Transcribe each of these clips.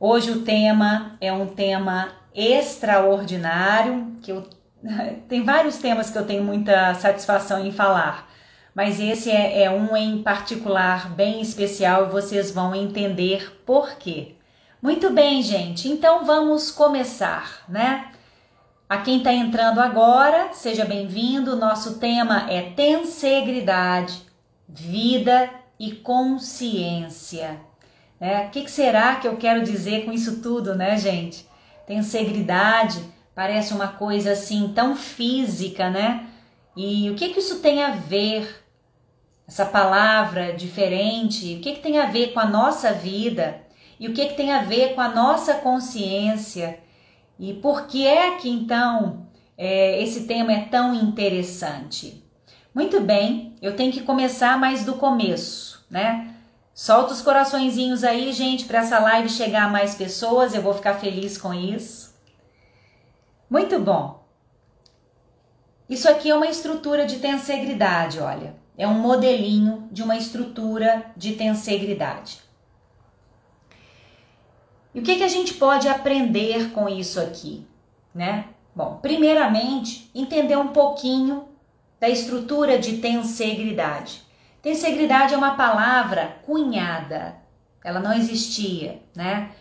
Hoje o tema é um tema extraordinário, tem vários temas que eu tenho muita satisfação em falar, mas esse é um em particular bem especial e vocês vão entender por quê. Muito bem, gente, então vamos começar, né? A quem está entrando agora, seja bem-vindo. Nosso tema é tensegridade, vida e consciência. O que será que eu quero dizer com isso tudo, né, gente? Tensegridade parece uma coisa assim tão física, né? E o que isso tem a ver? Essa palavra diferente, o que tem a ver com a nossa vida? E o que tem a ver com a nossa consciência? E por que é que então esse tema é tão interessante? Muito bem, eu tenho que começar mais do começo, né? Solta os coraçõezinhos aí, gente, para essa live chegar a mais pessoas, eu vou ficar feliz com isso. Muito bom. Isso aqui é uma estrutura de tensegridade, olha. É um modelinho de uma estrutura de tensegridade. E o que a gente pode aprender com isso aqui, né? Bom, primeiramente, entender um pouquinho da estrutura de tensegridade. Tensegridade é uma palavra cunhada, ela não existia, né?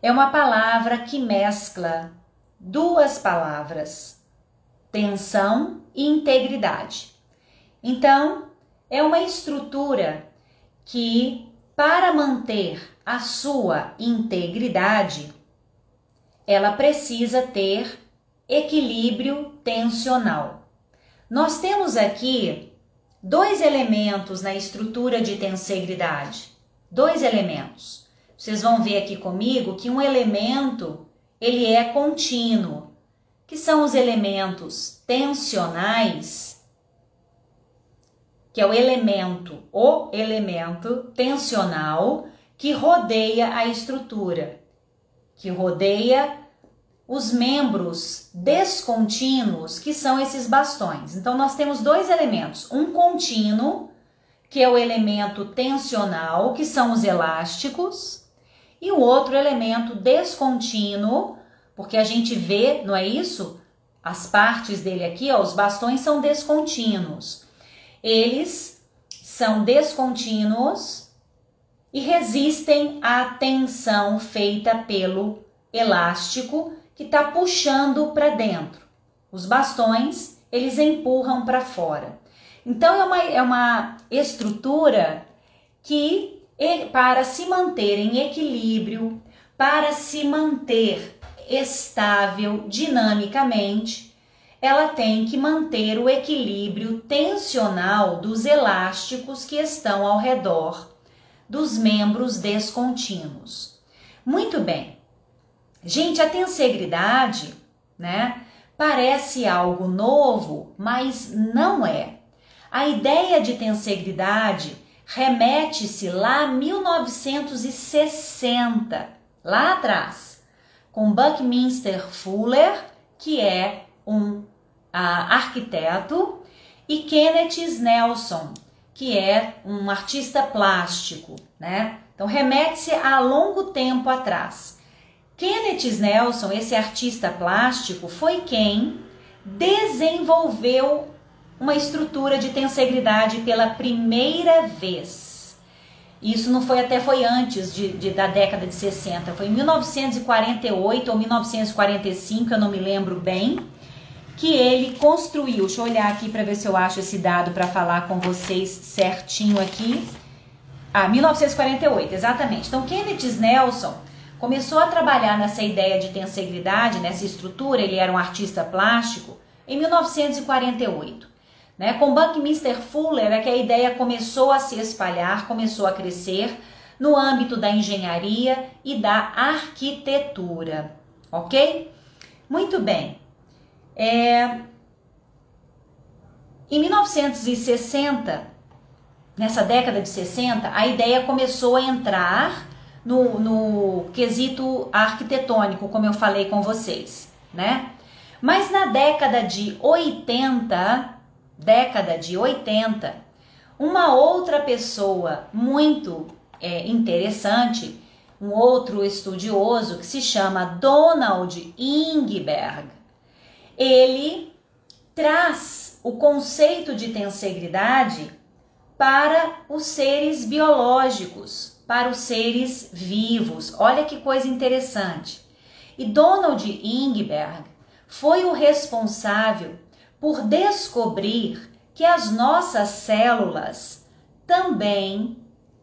É uma palavra que mescla duas palavras, tensão e integridade. Então, é uma estrutura que, para manter a sua integridade, ela precisa ter equilíbrio tensional. Nós temos aqui dois elementos na estrutura de tensegridade. Dois elementos. Vocês vão ver aqui comigo que um elemento, ele é contínuo, que são os elementos tensionais, que é o elemento tensional que rodeia a estrutura, que rodeia os membros descontínuos, que são esses bastões. Então, nós temos dois elementos, um contínuo, que é o elemento tensional, que são os elásticos, e o outro elemento descontínuo, porque a gente vê, não é isso? As partes dele aqui, ó, os bastões são descontínuos. Eles são descontínuos e resistem à tensão feita pelo elástico, que está puxando para dentro. Os bastões, eles empurram para fora. Então, é uma estrutura que, para se manter em equilíbrio, para se manter estável dinamicamente, ela tem que manter o equilíbrio tensional dos elásticos que estão ao redor dos membros descontínuos. Muito bem. Gente, a tensegridade, né, parece algo novo, mas não é. A ideia de tensegridade remete-se lá a 1960, lá atrás, com Buckminster Fuller, que é um arquiteto, e Kenneth Snelson, que é um artista plástico, né? Então, remete-se a longo tempo atrás. Kenneth Snelson, esse artista plástico, foi quem desenvolveu uma estrutura de tensegridade pela primeira vez. Isso não foi foi antes da década de 60, foi em 1948 ou 1945, eu não me lembro bem, que ele construiu. Deixa eu olhar aqui para ver se eu acho esse dado para falar com vocês certinho aqui. 1948, exatamente. Então, Kenneth Snelson começou a trabalhar nessa ideia de tensegridade, nessa estrutura, ele era um artista plástico, em 1948. Né? Com Buckminster Fuller é que a ideia começou a se espalhar, começou a crescer no âmbito da engenharia e da arquitetura, ok? Muito bem. Em 1960, nessa década de 60, a ideia começou a entrar no quesito arquitetônico, como eu falei com vocês, né? Mas na década de 80, uma outra pessoa muito interessante um outro estudioso que se chama Donald Ingberg, ele traz o conceito de tensegridade para os seres biológicos, para os seres vivos. Olha que coisa interessante. E Donald Ingberg foi o responsável por descobrir que as nossas células também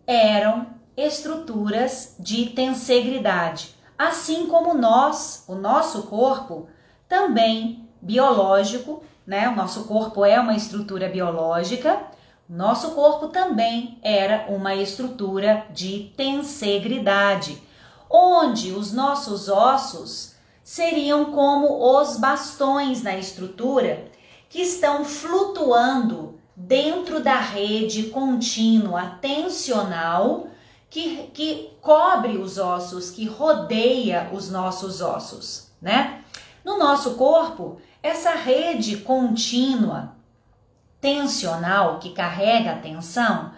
eram estruturas de tensegridade, assim como nós, o nosso corpo também biológico, né? O nosso corpo é uma estrutura biológica, o nosso corpo também era uma estrutura de tensegridade, onde os nossos ossos seriam como os bastões na estrutura que estão flutuando dentro da rede contínua tensional que cobre os ossos, que rodeia os nossos ossos, né? No nosso corpo, essa rede contínua tensional que carrega a tensão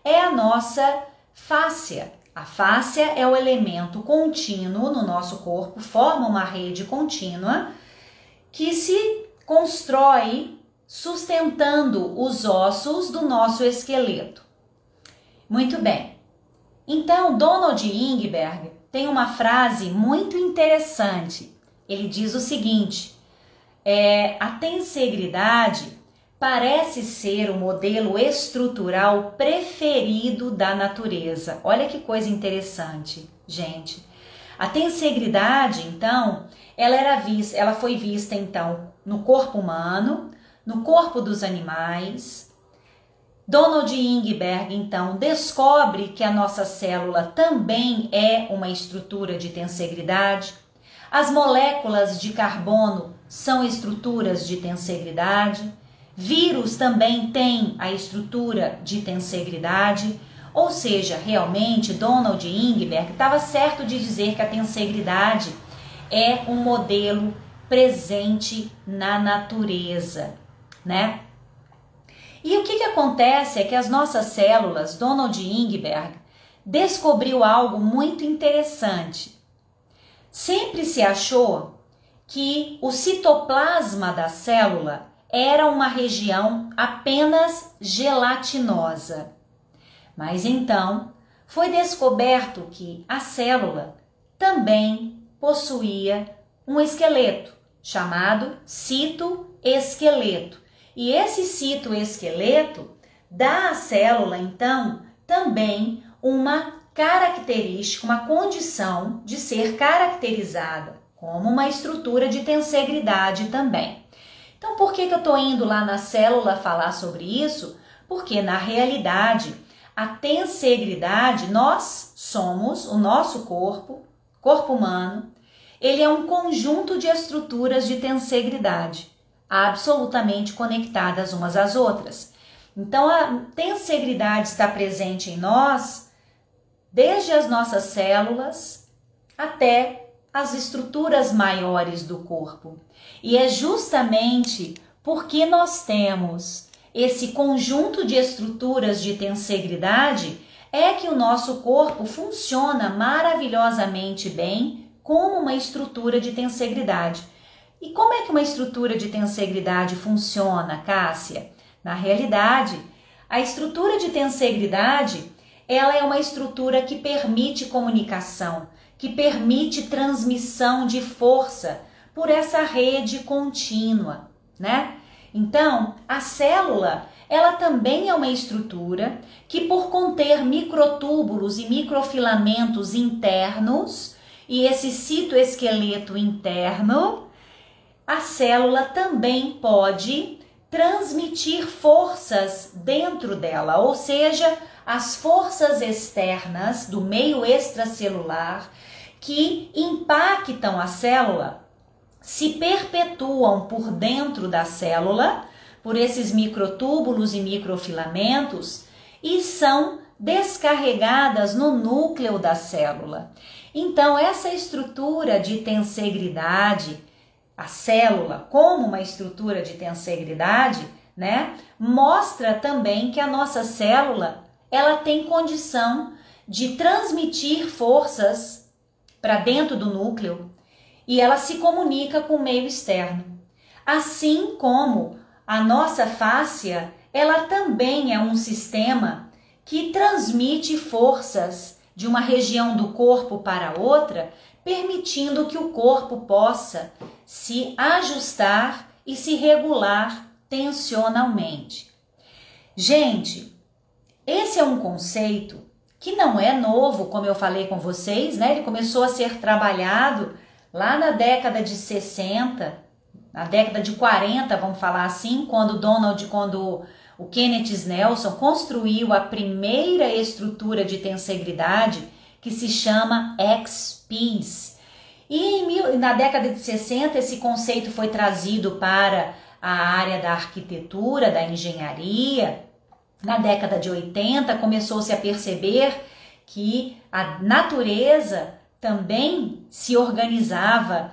é a nossa fáscia. A fáscia é o elemento contínuo no nosso corpo, forma uma rede contínua que se constrói sustentando os ossos do nosso esqueleto. Muito bem. Então, Donald Ingberg tem uma frase muito interessante. Ele diz o seguinte: a tensegridade parece ser o modelo estrutural preferido da natureza. Olha que coisa interessante, gente. A tensegridade, então, ela foi vista então no corpo humano, no corpo dos animais. Donald Ingberg, então, descobre que a nossa célula também é uma estrutura de tensegridade. As moléculas de carbono são estruturas de tensegridade. Vírus também tem a estrutura de tensegridade. Ou seja, realmente, Donald Ingberg estava certo de dizer que a tensegridade é um modelo presente na natureza, né? E o que acontece é que as nossas células, Donald Ingberg descobriu algo muito interessante. Sempre se achou que o citoplasma da célula era uma região apenas gelatinosa. Mas então foi descoberto que a célula também possuía um esqueleto, chamado citoesqueleto. E esse citoesqueleto dá à célula, então, também uma característica, uma condição de ser caracterizada como uma estrutura de tensegridade também. Então, por que eu estou indo lá na célula falar sobre isso? Porque, na realidade, a tensegridade, nós somos, o nosso corpo humano, ele é um conjunto de estruturas de tensegridade, absolutamente conectadas umas às outras. Então, a tensegridade está presente em nós, desde as nossas células até as estruturas maiores do corpo. E é justamente porque nós temos esse conjunto de estruturas de tensegridade é que o nosso corpo funciona maravilhosamente bem como uma estrutura de tensegridade. E como é que uma estrutura de tensegridade funciona, Cássia? Na realidade, a estrutura de tensegridade, ela é uma estrutura que permite comunicação, que permite transmissão de força por essa rede contínua, né? Então, a célula, ela também é uma estrutura que, por conter microtúbulos e microfilamentos internos e esse citoesqueleto interno, a célula também pode transmitir forças dentro dela, ou seja, as forças externas do meio extracelular que impactam a célula se perpetuam por dentro da célula, por esses microtúbulos e microfilamentos, e são descarregadas no núcleo da célula. Então, essa estrutura de tensegridade, a célula como uma estrutura de tensegridade, né, mostra também que a nossa célula, ela tem condição de transmitir forças para dentro do núcleo e ela se comunica com o meio externo. Assim como a nossa fáscia, ela também é um sistema que transmite forças de uma região do corpo para outra, permitindo que o corpo possa se ajustar e se regular tensionalmente. Gente, esse é um conceito que não é novo, como eu falei com vocês, né? Ele começou a ser trabalhado lá na década de 60, na década de 40, vamos falar assim, quando o Kenneth Nelson construiu a primeira estrutura de tensegridade, que se chama X-Peace. E na década de 60 esse conceito foi trazido para a área da arquitetura, da engenharia. Na década de 80 começou-se a perceber que a natureza também se organizava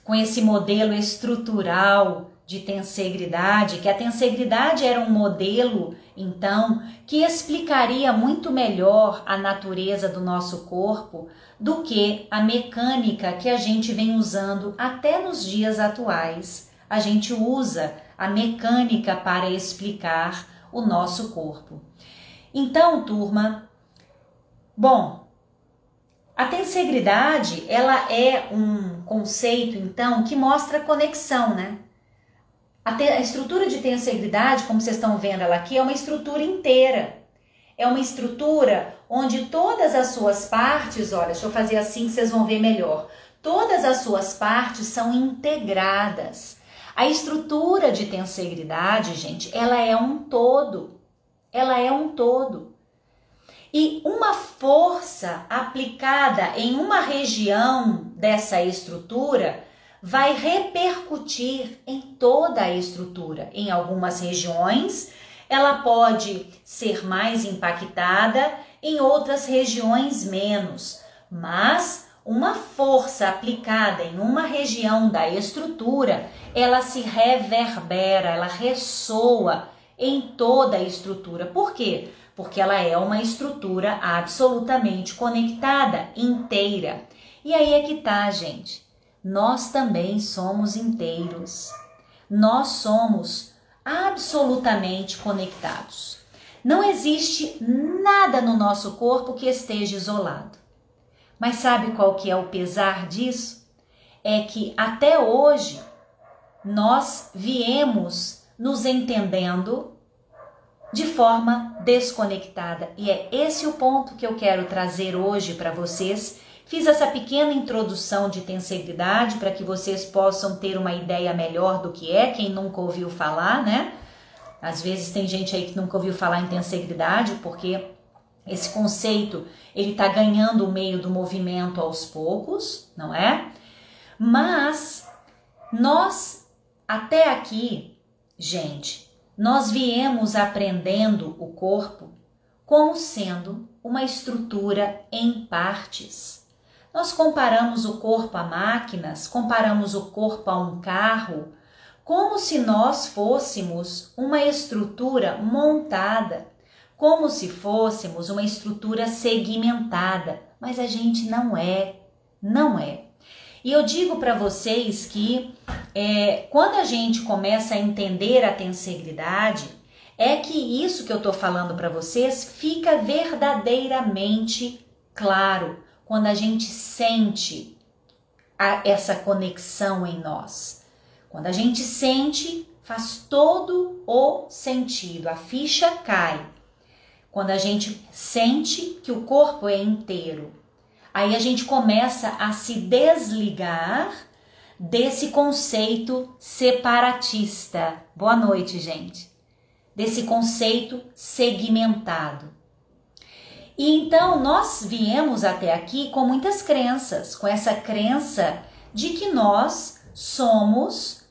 com esse modelo estrutural de tensegridade, que a tensegridade era um modelo, então, que explicaria muito melhor a natureza do nosso corpo do que a mecânica que a gente vem usando até nos dias atuais. A gente usa a mecânica para explicar o nosso corpo. Então, turma, bom, a tensegridade, ela é um conceito, então, que mostra conexão, né? A estrutura de tensegridade, como vocês estão vendo ela aqui, é uma estrutura inteira. É uma estrutura onde todas as suas partes, olha, deixa eu fazer assim que vocês vão ver melhor. Todas as suas partes são integradas. A estrutura de tensegridade, gente, ela é um todo. Ela é um todo. E uma força aplicada em uma região dessa estrutura vai repercutir em toda a estrutura. Em algumas regiões, ela pode ser mais impactada, em outras regiões menos. Mas uma força aplicada em uma região da estrutura, ela se reverbera, ela ressoa em toda a estrutura. Por quê? Porque ela é uma estrutura absolutamente conectada, inteira. E aí é que tá, gente. Nós também somos inteiros. Nós somos absolutamente conectados. Não existe nada no nosso corpo que esteja isolado. Mas sabe qual que é o pesar disso? É que até hoje nós viemos nos entendendo de forma desconectada. E é esse o ponto que eu quero trazer hoje para vocês. Fiz essa pequena introdução de tensegridade para que vocês possam ter uma ideia melhor do que é, quem nunca ouviu falar, né? Às vezes tem gente aí que nunca ouviu falar em tensegridade, porque esse conceito, ele tá ganhando o meio do movimento aos poucos, não é? Mas nós, até aqui, gente, nós viemos aprendendo o corpo como sendo uma estrutura em partes. Nós comparamos o corpo a máquinas, comparamos o corpo a um carro, como se nós fôssemos uma estrutura montada, como se fôssemos uma estrutura segmentada, mas a gente não é. E eu digo para vocês que quando a gente começa a entender a tensegridade, é que isso que eu estou falando para vocês fica verdadeiramente claro quando a gente sente essa conexão em nós. Quando a gente sente, faz todo o sentido, a ficha cai. Quando a gente sente que o corpo é inteiro, aí a gente começa a se desligar desse conceito separatista. Boa noite, gente. Desse conceito segmentado. E então nós viemos até aqui com muitas crenças, com essa crença de que nós somos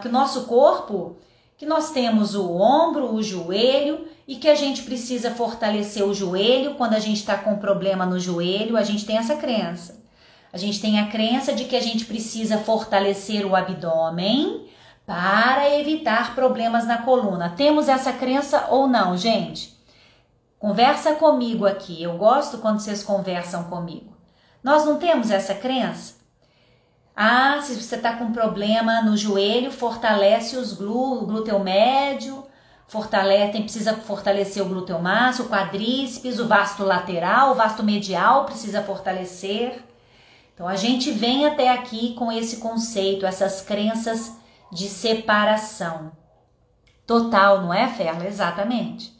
que o nosso corpo, que nós temos o ombro, o joelho e que a gente precisa fortalecer o joelho quando a gente está com problema no joelho. A gente tem essa crença. A gente tem a crença de que a gente precisa fortalecer o abdômen para evitar problemas na coluna. Temos essa crença ou não, gente? Conversa comigo aqui. Eu gosto quando vocês conversam comigo. Nós não temos essa crença? Ah, se você está com problema no joelho, fortalece o glúteo médio, precisa fortalecer o glúteo máximo, o quadríceps, o vasto lateral, o vasto medial precisa fortalecer. Então a gente vem até aqui com esse conceito, essas crenças de separação total, não é, Ferla? Exatamente.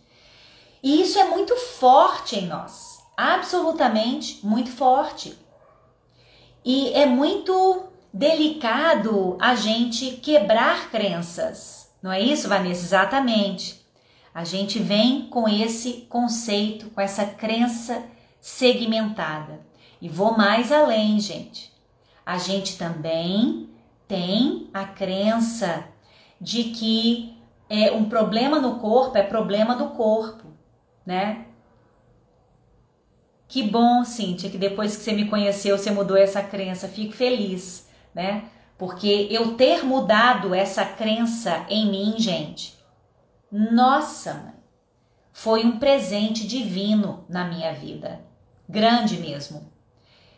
E isso é muito forte em nós, absolutamente muito forte. E é muito delicado a gente quebrar crenças, não é isso, Vanessa? Exatamente. A gente vem com esse conceito, com essa crença segmentada. E vou mais além, gente. A gente também tem a crença de que um problema no corpo é problema do corpo, né? Que bom, Cíntia, que depois que você me conheceu, você mudou essa crença. Fico feliz, né? Porque eu ter mudado essa crença em mim, gente, nossa, mãe, foi um presente divino na minha vida. Grande mesmo.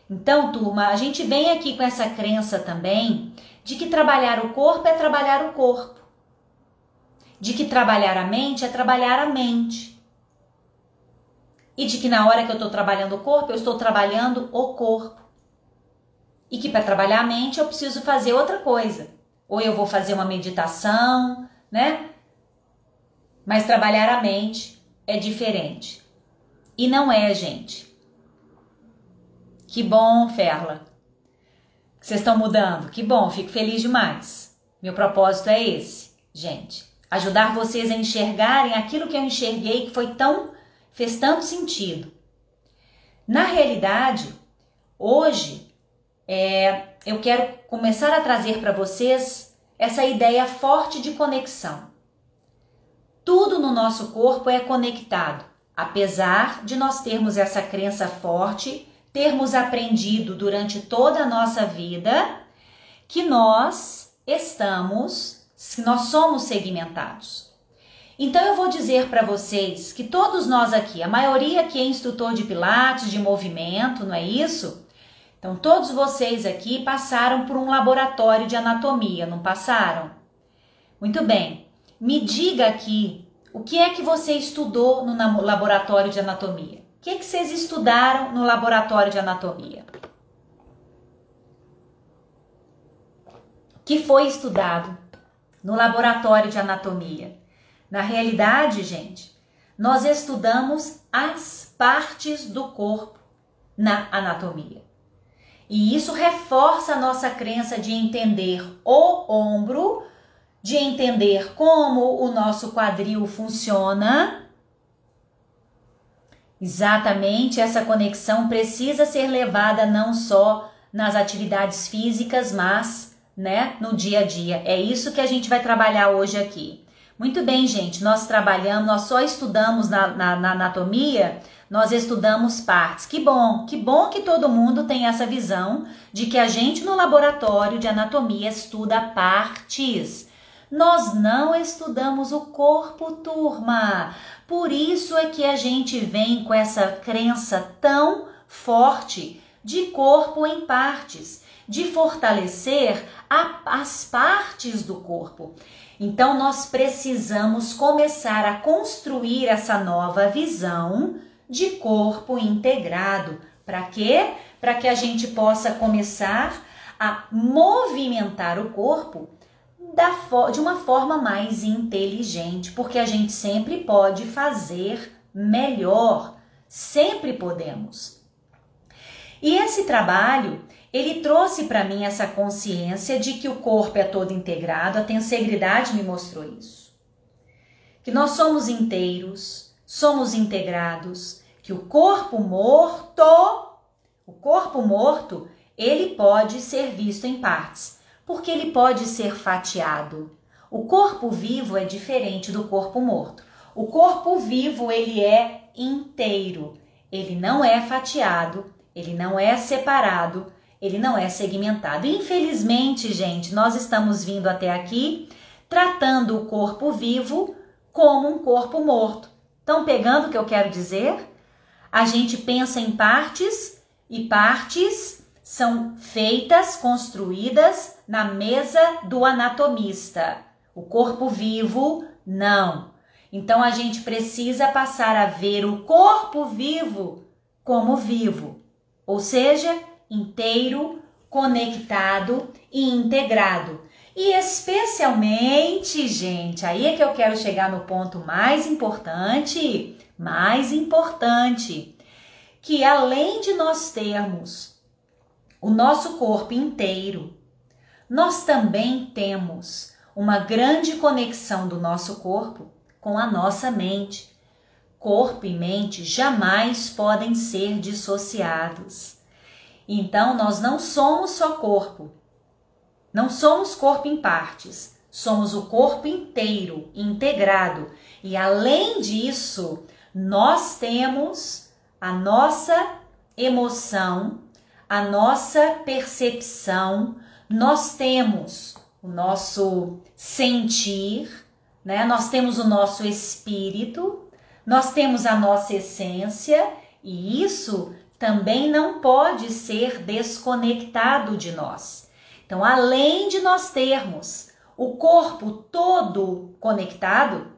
Então, turma, a gente vem aqui com essa crença também de que trabalhar o corpo é trabalhar o corpo. De que trabalhar a mente é trabalhar a mente. E de que na hora que eu estou trabalhando o corpo, eu estou trabalhando o corpo. E que para trabalhar a mente eu preciso fazer outra coisa. Ou eu vou fazer uma meditação, né? Mas trabalhar a mente é diferente. E não é, gente. Que bom, Ferla. Vocês estão mudando. Que bom, fico feliz demais. Meu propósito é esse, gente. Ajudar vocês a enxergarem aquilo que eu enxerguei que fez tanto sentido. Na realidade, hoje, eu quero começar a trazer para vocês essa ideia forte de conexão. Tudo no nosso corpo é conectado, apesar de nós termos essa crença forte, termos aprendido durante toda a nossa vida que nós somos segmentados. Então eu vou dizer para vocês que todos nós aqui, a maioria aqui é instrutor de pilates, de movimento, não é isso? Então todos vocês aqui passaram por um laboratório de anatomia, não passaram? Muito bem, me diga aqui, o que é que você estudou no laboratório de anatomia? O que é que vocês estudaram no laboratório de anatomia? O que foi estudado no laboratório de anatomia? Na realidade, gente, nós estudamos as partes do corpo na anatomia. E isso reforça a nossa crença de entender o ombro, de entender como o nosso quadril funciona. Exatamente, essa conexão precisa ser levada não só nas atividades físicas, mas, né, no dia a dia. É isso que a gente vai trabalhar hoje aqui. Muito bem, gente, nós só estudamos na anatomia, nós estudamos partes. Que bom que todo mundo tem essa visão de que a gente no laboratório de anatomia estuda partes. Nós não estudamos o corpo, turma. Por isso é que a gente vem com essa crença tão forte de corpo em partes, de fortalecer as partes do corpo. Então, nós precisamos começar a construir essa nova visão de corpo integrado. Para quê? Para que a gente possa começar a movimentar o corpo de uma forma mais inteligente, porque a gente sempre pode fazer melhor, sempre podemos. E esse trabalho, ele trouxe para mim essa consciência de que o corpo é todo integrado, a Tensegridade me mostrou isso. Que nós somos inteiros, somos integrados, que o corpo morto, ele pode ser visto em partes, porque ele pode ser fatiado. O corpo vivo é diferente do corpo morto. O corpo vivo, ele é inteiro, ele não é fatiado, ele não é separado, ele não é segmentado. Infelizmente, gente, nós estamos vindo até aqui tratando o corpo vivo como um corpo morto. Estão pegando o que eu quero dizer? A gente pensa em partes e partes são feitas, construídas na mesa do anatomista. O corpo vivo, não. Então a gente precisa passar a ver o corpo vivo como vivo, ou seja, inteiro, conectado e integrado. E especialmente, gente, aí é que eu quero chegar no ponto mais importante, que além de nós termos o nosso corpo inteiro, nós também temos uma grande conexão do nosso corpo com a nossa mente. Corpo e mente jamais podem ser dissociados. Então, nós não somos só corpo. Não somos corpo em partes. Somos o corpo inteiro, integrado. E além disso, nós temos a nossa emoção, a nossa percepção, nós temos o nosso sentir, né? Nós temos o nosso espírito, nós temos a nossa essência e isso também não pode ser desconectado de nós. Então, além de nós termos o corpo todo conectado,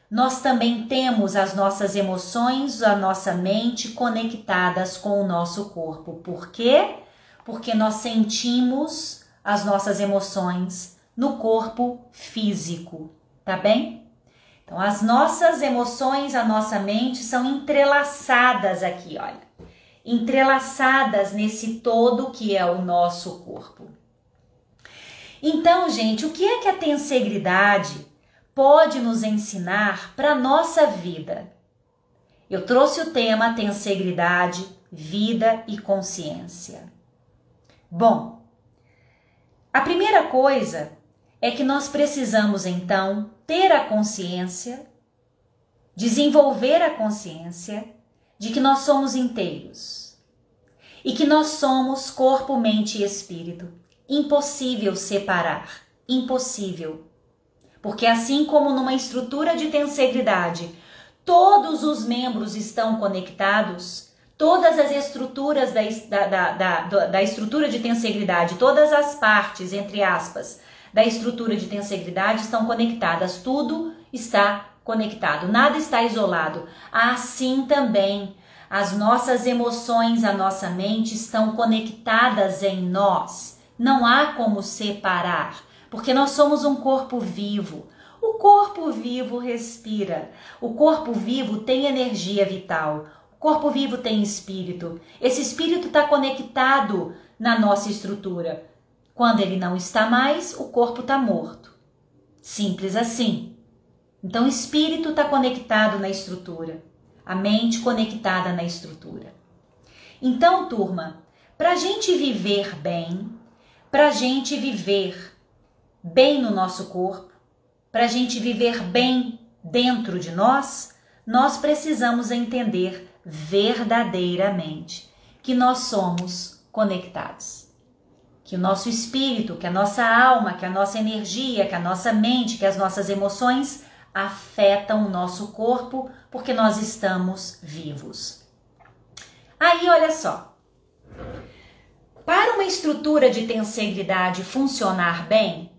nós também temos as nossas emoções, a nossa mente conectadas com o nosso corpo. Por quê? Porque nós sentimos as nossas emoções no corpo físico, tá bem? Então, as nossas emoções, a nossa mente são entrelaçadas aqui, olha. Entrelaçadas nesse todo que é o nosso corpo. Então, gente, o que é que a tensegridade pode nos ensinar para a nossa vida? Eu trouxe o tema tensegridade, vida e consciência. Bom, a primeira coisa é que nós precisamos, então, ter a consciência, desenvolver a consciência de que nós somos inteiros e que nós somos corpo, mente e espírito. Impossível separar, impossível. Porque assim como numa estrutura de tensegridade, todos os membros estão conectados, todas as estruturas da estrutura de tensegridade, todas as partes, entre aspas, da estrutura de tensegridade estão conectadas, tudo está conectado, nada está isolado. Assim também, as nossas emoções, a nossa mente estão conectadas em nós. Não há como separar, porque nós somos um corpo vivo. O corpo vivo respira, o corpo vivo tem energia vital, o corpo vivo tem espírito. Esse espírito está conectado na nossa estrutura. Quando ele não está mais, o corpo está morto. Simples assim. Então, o espírito está conectado na estrutura, a mente conectada na estrutura. Então, turma, para a gente viver bem, para a gente viver bem no nosso corpo, para a gente viver bem dentro de nós, nós precisamos entender verdadeiramente que nós somos conectados. Que o nosso espírito, que a nossa alma, que a nossa energia, que a nossa mente, que as nossas emoções afetam o nosso corpo porque nós estamos vivos. Aí, olha só. Para uma estrutura de tensegridade funcionar bem,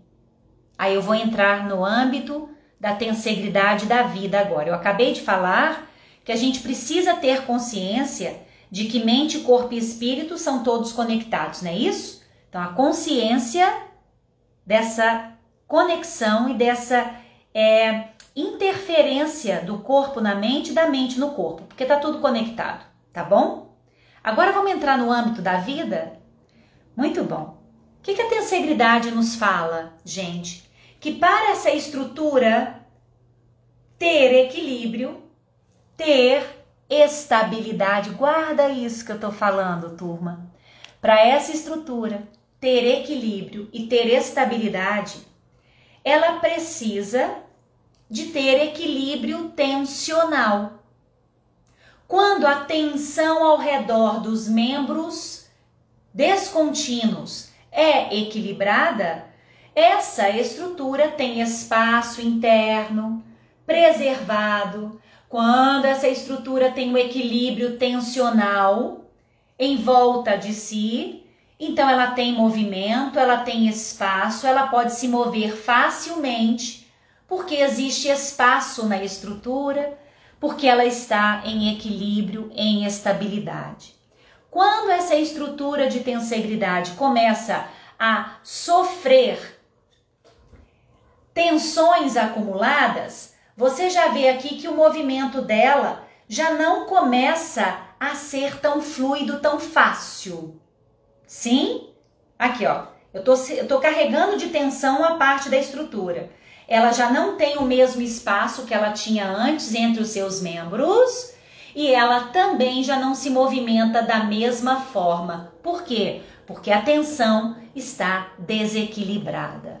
aí eu vou entrar no âmbito da tensegridade da vida agora. Eu acabei de falar que a gente precisa ter consciência de que mente, corpo e espírito são todos conectados, não é isso? Então, a consciência dessa conexão e dessa interferência do corpo na mente e da mente no corpo, porque tá tudo conectado, tá bom? Agora vamos entrar no âmbito da vida? Muito bom. O que a tensegridade nos fala, gente? Que para essa estrutura ter equilíbrio, ter estabilidade, guarda isso que eu tô falando, turma. Para essa estrutura ter equilíbrio e ter estabilidade, ela precisa de ter equilíbrio tensional. Quando a tensão ao redor dos membros descontínuos é equilibrada, essa estrutura tem espaço interno, preservado. Quando essa estrutura tem um equilíbrio tensional em volta de si, então ela tem movimento, ela tem espaço, ela pode se mover facilmente, porque existe espaço na estrutura, porque ela está em equilíbrio, em estabilidade. Quando essa estrutura de tensegridade começa a sofrer tensões acumuladas, você já vê aqui que o movimento dela já não começa a ser tão fluido, tão fácil. Sim? Aqui, ó. Eu tô carregando de tensão a parte da estrutura. Ela já não tem o mesmo espaço que ela tinha antes entre os seus membros e ela também já não se movimenta da mesma forma. Por quê? Porque a tensão está desequilibrada.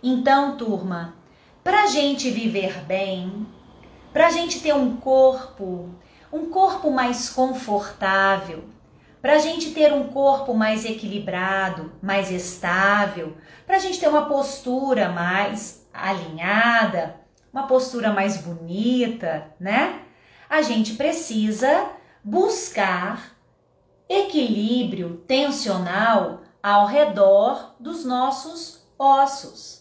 Então, turma, para a gente viver bem, para a gente ter um corpo mais confortável, para a gente ter um corpo mais equilibrado, mais estável, para a gente ter uma postura mais alinhada, uma postura mais bonita, né? A gente precisa buscar equilíbrio tensional ao redor dos nossos ossos.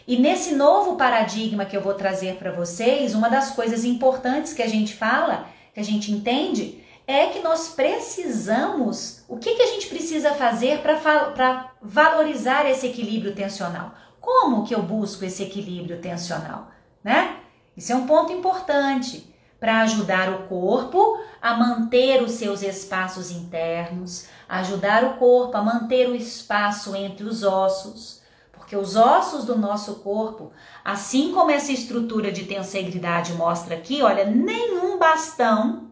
E nesse novo paradigma que eu vou trazer para vocês, uma das coisas importantes que a gente fala, que a gente entende, é que nós precisamos, o que a gente precisa fazer para valorizar esse equilíbrio tensional? Como que eu busco esse equilíbrio tensional, né? Isso é um ponto importante para ajudar o corpo a manter os seus espaços internos, ajudar o corpo a manter o espaço entre os ossos, porque os ossos do nosso corpo, assim como essa estrutura de tensegridade mostra aqui, olha, nenhum bastão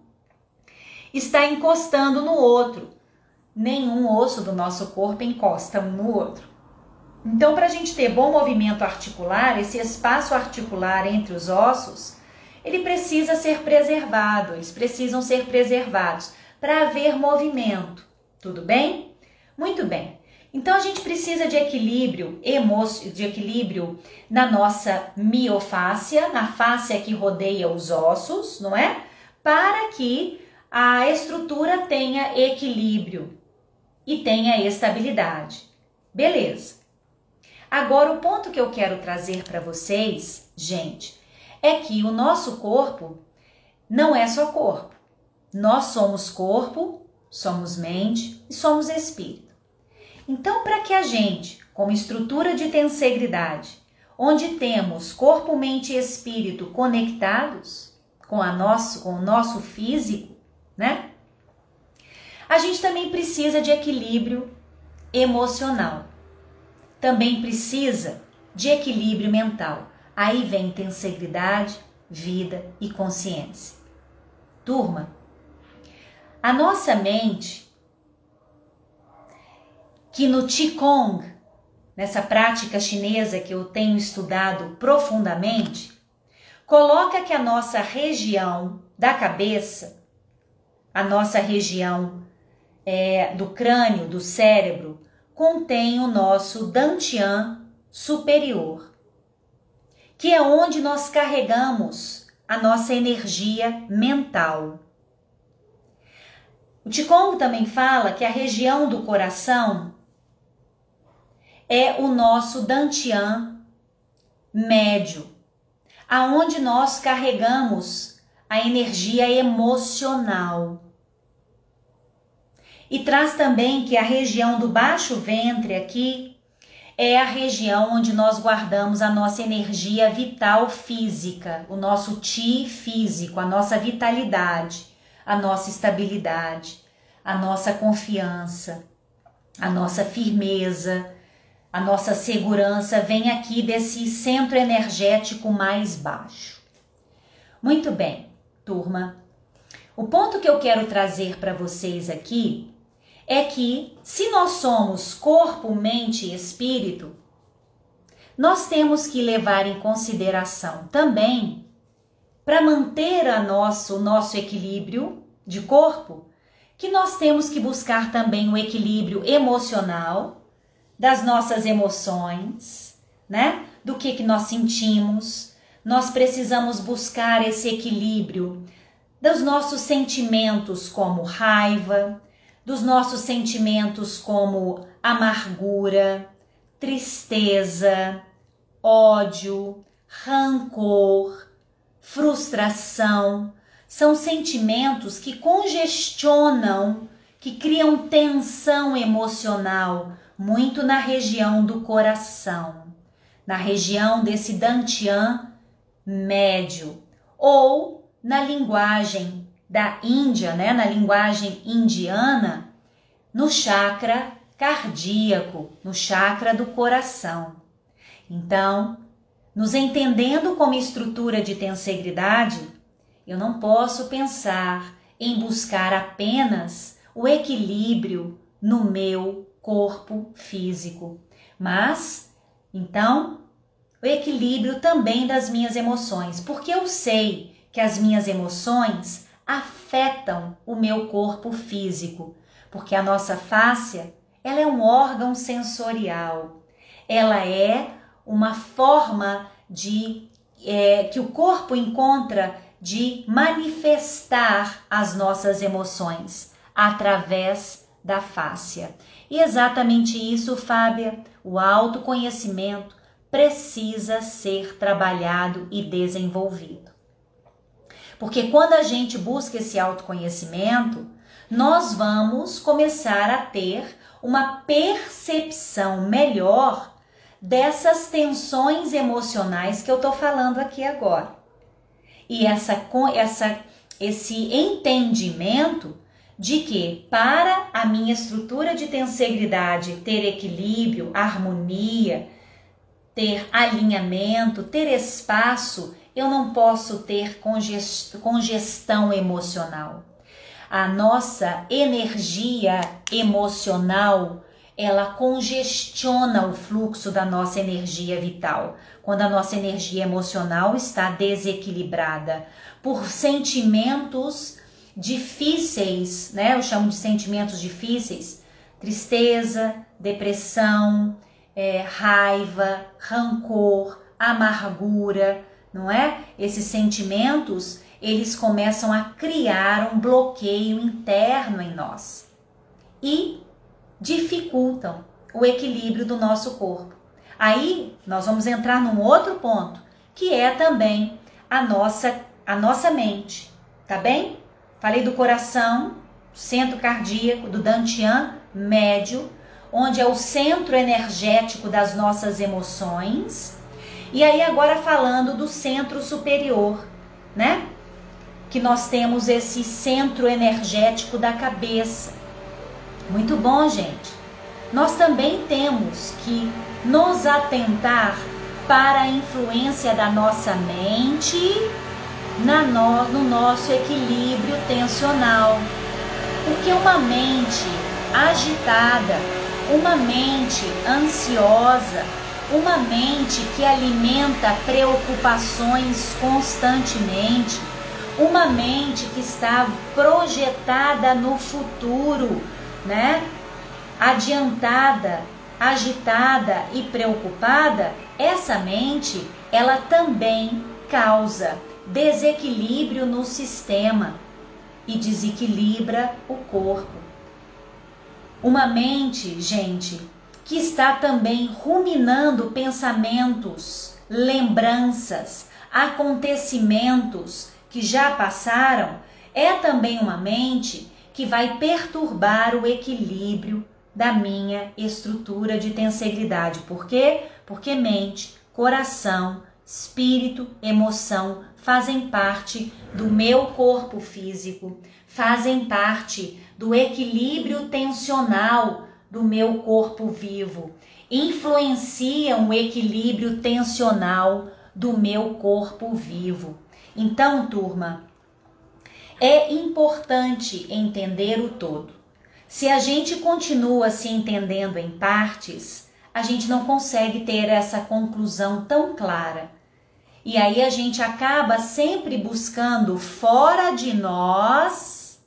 está encostando no outro. Nenhum osso do nosso corpo encosta um no outro. Então, para a gente ter bom movimento articular, esse espaço articular entre os ossos, ele precisa ser preservado, eles precisam ser preservados para haver movimento. Tudo bem? Muito bem. Então, a gente precisa de equilíbrio, de equilíbrio na nossa miofáscia, na fáscia que rodeia os ossos, não é? Para que a estrutura tenha equilíbrio e tenha estabilidade. Beleza. Agora, o ponto que eu quero trazer para vocês, gente, é que o nosso corpo não é só corpo. Nós somos corpo, somos mente e somos espírito. Então, para que a gente, como estrutura de tensegridade, onde temos corpo, mente e espírito conectados com o nosso físico, né? A gente também precisa de equilíbrio emocional. Também precisa de equilíbrio mental. Aí vem tensegridade, vida e consciência. Turma, a nossa mente, que no Qigong, nessa prática chinesa que eu tenho estudado profundamente, coloca que a nossa região da cabeça, a nossa região do crânio, do cérebro, contém o nosso Dantian superior, que é onde nós carregamos a nossa energia mental. O Qigong também fala que a região do coração é o nosso Dantian médio, aonde nós carregamos a energia emocional. E traz também que a região do baixo ventre aqui é a região onde nós guardamos a nossa energia vital física, o nosso Qi físico, a nossa vitalidade, a nossa estabilidade, a nossa confiança, a nossa firmeza, a nossa segurança vem aqui desse centro energético mais baixo. Muito bem, turma. O ponto que eu quero trazer para vocês aqui é que se nós somos corpo, mente e espírito, nós temos que levar em consideração também, para manter o nosso equilíbrio de corpo, que nós temos que buscar também o equilíbrio emocional, das nossas emoções, né? Do que nós sentimos, nós precisamos buscar esse equilíbrio dos nossos sentimentos como raiva, dos nossos sentimentos como amargura, tristeza, ódio, rancor, frustração. São sentimentos que congestionam, que criam tensão emocional, muito na região do coração, na região desse Dantian médio, ou na linguagem da Índia, né, na linguagem indiana, no chakra cardíaco, no chakra do coração. Então, nos entendendo como estrutura de tensegridade, eu não posso pensar em buscar apenas o equilíbrio no meu corpo físico, mas, então, o equilíbrio também das minhas emoções, porque eu sei que as minhas emoções afetam o meu corpo físico, porque a nossa fáscia, ela é um órgão sensorial, ela é uma forma de que o corpo encontra de manifestar as nossas emoções através da fáscia. E exatamente isso, Fábia, o autoconhecimento precisa ser trabalhado e desenvolvido. Porque quando a gente busca esse autoconhecimento, nós vamos começar a ter uma percepção melhor dessas tensões emocionais que eu estou falando aqui agora. E esse entendimento de que para a minha estrutura de tensegridade ter equilíbrio, harmonia, ter alinhamento, ter espaço, eu não posso ter congestão emocional. A nossa energia emocional, ela congestiona o fluxo da nossa energia vital, quando a nossa energia emocional está desequilibrada por sentimentos difíceis, né? Eu chamo de sentimentos difíceis, tristeza, depressão, raiva, rancor, amargura, não é? Esses sentimentos, eles começam a criar um bloqueio interno em nós e dificultam o equilíbrio do nosso corpo. Aí nós vamos entrar num outro ponto, que é também a nossa mente, tá bem? Falei do coração, centro cardíaco, do Dantian médio, onde é o centro energético das nossas emoções. E aí agora falando do centro superior, né? Que nós temos esse centro energético da cabeça. Muito bom, gente. Nós também temos que nos atentar para a influência da nossa mente no nosso equilíbrio tensional. Porque uma mente agitada, uma mente ansiosa, uma mente que alimenta preocupações constantemente, uma mente que está projetada no futuro, né? Adiantada, agitada e preocupada, essa mente, ela também causa desequilíbrio no sistema e desequilibra o corpo. Uma mente, gente, que está também ruminando pensamentos, lembranças, acontecimentos que já passaram, é também uma mente que vai perturbar o equilíbrio da minha estrutura de tensegridade. Por quê? Porque mente, coração, espírito, emoção fazem parte do meu corpo físico, fazem parte do equilíbrio tensional do meu corpo vivo, influenciam o equilíbrio tensional do meu corpo vivo. Então, turma, é importante entender o todo. Se a gente continua se entendendo em partes, a gente não consegue ter essa conclusão tão clara. E aí a gente acaba sempre buscando fora de nós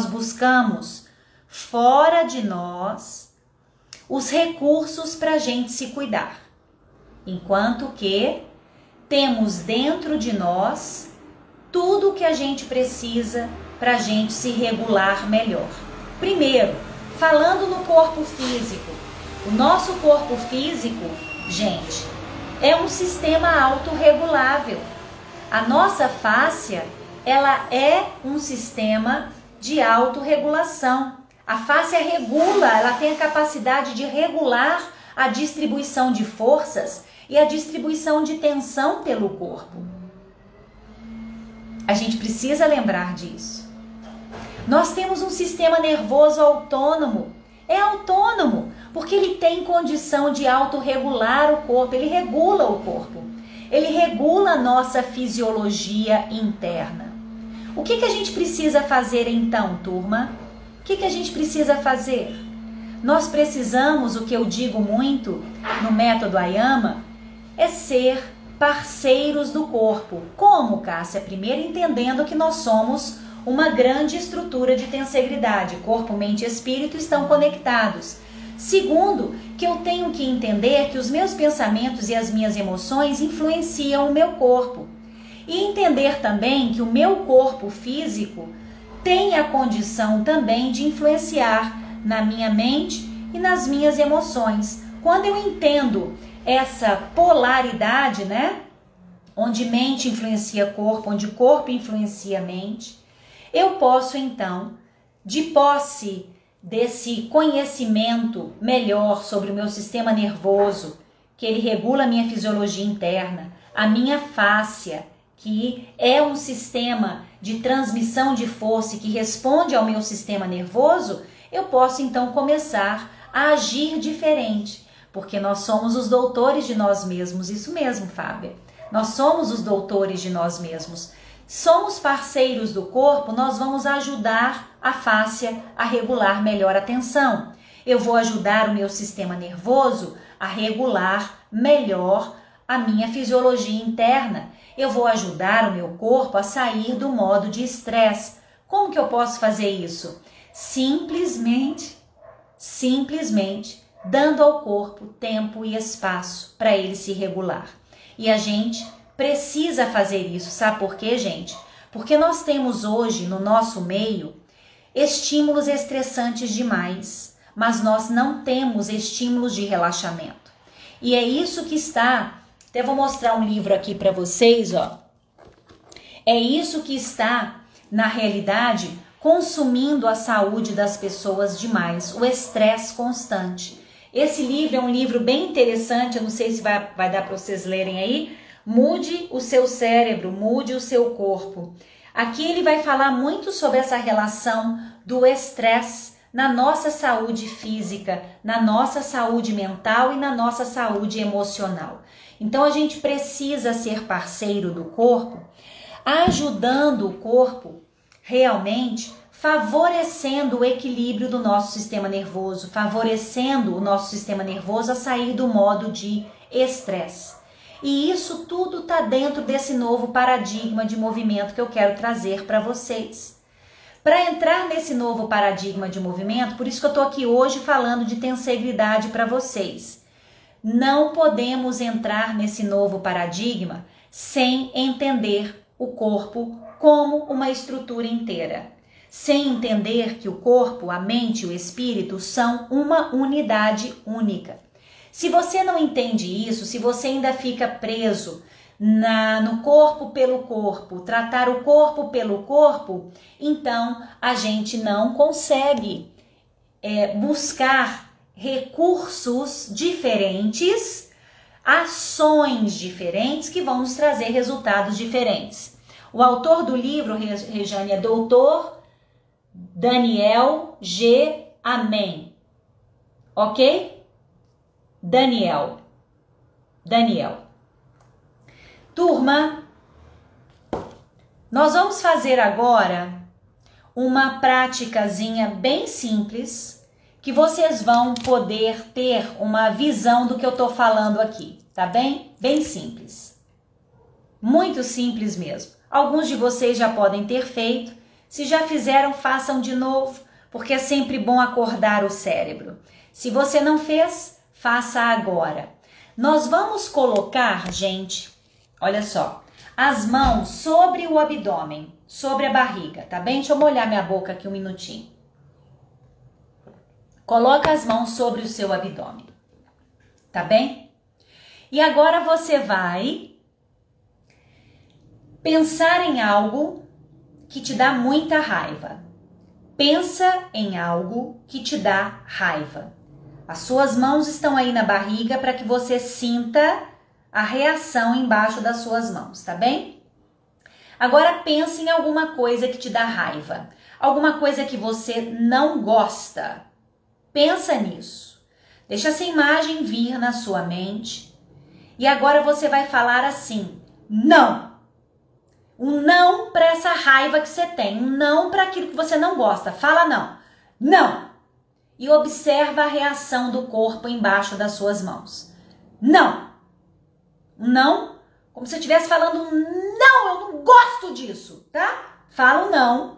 buscamos fora de nós os recursos para a gente se cuidar. Enquanto que temos dentro de nós tudo o que a gente precisa para a gente se regular melhor. Primeiro, falando no corpo físico. O nosso corpo físico, gente, é um sistema autorregulável. A nossa fáscia, ela é um sistema de autorregulação. A fáscia regula, ela tem a capacidade de regular a distribuição de forças e a distribuição de tensão pelo corpo. A gente precisa lembrar disso. Nós temos um sistema nervoso autônomo. É autônomo porque ele tem condição de autorregular o corpo, ele regula o corpo. Ele regula a nossa fisiologia interna. O que a gente precisa fazer então, turma? O que a gente precisa fazer? Nós precisamos, o que eu digo muito no método AYAMA, é ser parceiros do corpo. Como, Cássia? Primeiro, entendendo que nós somos uma grande estrutura de tensegridade. Corpo, mente e espírito estão conectados. Segundo, que eu tenho que entender que os meus pensamentos e as minhas emoções influenciam o meu corpo. E entender também que o meu corpo físico tem a condição também de influenciar na minha mente e nas minhas emoções. Quando eu entendo essa polaridade, né? Onde mente influencia corpo, onde corpo influencia mente, eu posso então, de posse desse conhecimento melhor sobre o meu sistema nervoso, que ele regula a minha fisiologia interna, a minha fáscia, que é um sistema de transmissão de força e que responde ao meu sistema nervoso, eu posso então começar a agir diferente, porque nós somos os doutores de nós mesmos. Isso mesmo, Fábia. Nós somos os doutores de nós mesmos. Somos parceiros do corpo, nós vamos ajudar a fáscia a regular melhor a tensão. Eu vou ajudar o meu sistema nervoso a regular melhor a minha fisiologia interna. Eu vou ajudar o meu corpo a sair do modo de estresse. Como que eu posso fazer isso? Simplesmente dando ao corpo tempo e espaço para ele se regular. E a gente precisa fazer isso. Sabe por quê, gente? Porque nós temos hoje no nosso meio estímulos estressantes demais, mas nós não temos estímulos de relaxamento. E é isso que está, até vou mostrar um livro aqui para vocês, ó. É isso que está, na realidade, consumindo a saúde das pessoas demais, o estresse constante. Esse livro é um livro bem interessante, eu não sei se vai dar para vocês lerem aí. Mude o seu cérebro, mude o seu corpo. Aqui ele vai falar muito sobre essa relação do estresse na nossa saúde física, na nossa saúde mental e na nossa saúde emocional. Então a gente precisa ser parceiro do corpo, ajudando o corpo realmente, favorecendo o equilíbrio do nosso sistema nervoso, favorecendo o nosso sistema nervoso a sair do modo de estresse. E isso tudo está dentro desse novo paradigma de movimento que eu quero trazer para vocês. Para entrar nesse novo paradigma de movimento, por isso que eu estou aqui hoje falando de tensegridade para vocês. Não podemos entrar nesse novo paradigma sem entender o corpo como uma estrutura inteira. Sem entender que o corpo, a mente e o espírito são uma unidade única. Se você não entende isso, se você ainda fica preso no corpo pelo corpo, tratar o corpo pelo corpo, então a gente não consegue buscar recursos diferentes, ações diferentes que vão nos trazer resultados diferentes. O autor do livro, Rejane, é Dr. Daniel G. Amen. Ok? Daniel. Turma, nós vamos fazer agora uma praticazinha bem simples que vocês vão poder ter uma visão do que eu tô falando aqui, tá bem? Bem simples. Muito simples mesmo. Alguns de vocês já podem ter feito. Se já fizeram, façam de novo, porque é sempre bom acordar o cérebro. Se você não fez, faça agora. Nós vamos colocar, gente, Olha só. As mãos sobre o abdômen, sobre a barriga, tá bem? Deixa eu molhar minha boca aqui um minutinho. Coloca as mãos sobre o seu abdômen, tá bem? E agora você vai pensar em algo que te dá muita raiva. Pensa em algo que te dá raiva. As suas mãos estão aí na barriga para que você sinta a reação embaixo das suas mãos, tá bem? Agora pense em alguma coisa que te dá raiva. Alguma coisa que você não gosta. Pensa nisso. Deixa essa imagem vir na sua mente. E agora você vai falar assim: não. Um não para essa raiva que você tem. Um não para aquilo que você não gosta. Fala não. Não. E observa a reação do corpo embaixo das suas mãos. Não. Um não, como se você estivesse falando um não, eu não gosto disso, tá? Fala um não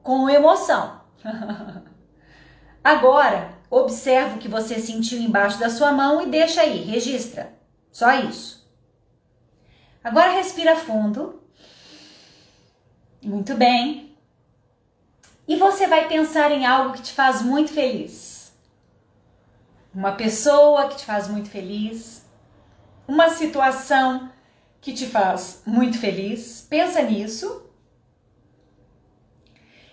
com emoção. Agora, observa o que você sentiu embaixo da sua mão e deixa aí, registra. Só isso. Agora respira fundo. Muito bem. E você vai pensar em algo que te faz muito feliz. Uma pessoa que te faz muito feliz. Uma situação que te faz muito feliz. Pensa nisso.